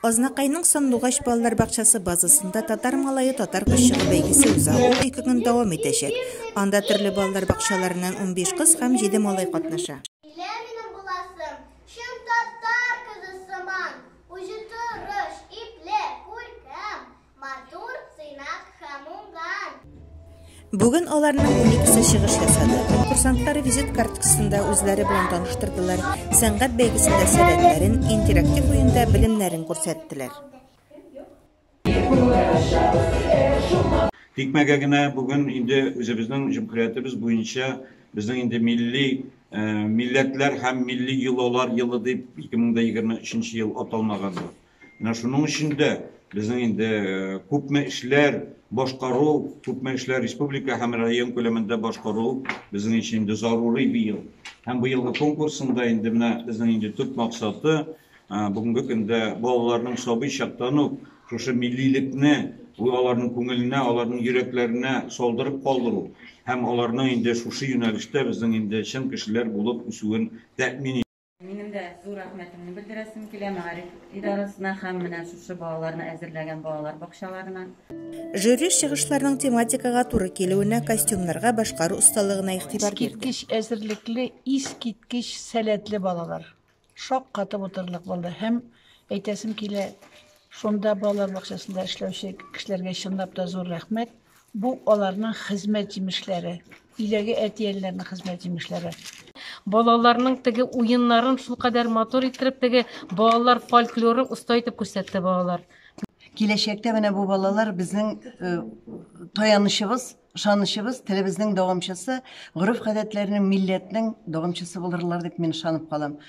Азнакайның Сандуғаш балалар бақшасы базасында татар малайы татар кышчыгы бәйгесе уза. Ул 2 көн дәвам итәчәк. Анда төрле балалар бакчаларыннан 15 кыз һәм 7 малай катнаша. Бүген аларның 12-се чыгыш ясады. Конкурсантлар визит картасында үзләре белән таныштырдылар. Сәнгать бәйгесендә сәләтләрен, интерактив уенда белемнәрен күрсәттеләр. Тикмәгә генә бүген инде үзебезнең җәмгыятебез буенча безнең инде милләтләр һәм милли йолалар елы дип 2023 ел аталмаган. Менә шуның өчен дә безнең инде күпме эшләр башкару, күпме эшләр республика һәм район күләмендә башкару безнең өчен инде зарури бу ел. Һәм бу елгы конкурсында инде менә безнең инде төп максаты бүгенге көндә балаларның сабый чактан ук шушы миллилекне аларның күңеленә, аларның йөрәкләренә салдырып калдыру һәм аларның инде шушы юнәлештә безнең инде чын кешеләр булып үсүен тәэмин. Минем дә зур рәхмәтемне белдерәсем килә мәгариф идарәсенә һәм менә шушы балаларны әзерләгән балалар бакчаларына. Жюри чыгышларның тематикага туры килүенә, костюмнарга, башкару осталыгына игътибар бирде. Искиткеч әзерлекле, искиткеч сәләтле балалар. Шаккатып утырлык булды һәм әйтәсем килә, шунда балалар бакчасында эшләүче кешеләргә чынлап та зур рәхмәт. Бу аларның хезмәт җимешләре, иләге әтияләрнең хезмәт җимешләре. Балаларның теге уеннарын шул кадәр матур иттереп, теге балалар фольклорын уста итеп күрсәтте балалар. Киләчәктә менә бу балалар безнең таянышыбыз, ышанычыбыз, телебезнең дәвамчысы, гореф гадәтләренең, милләтнең дәвамчысы булырлар дип мин ышанып калам.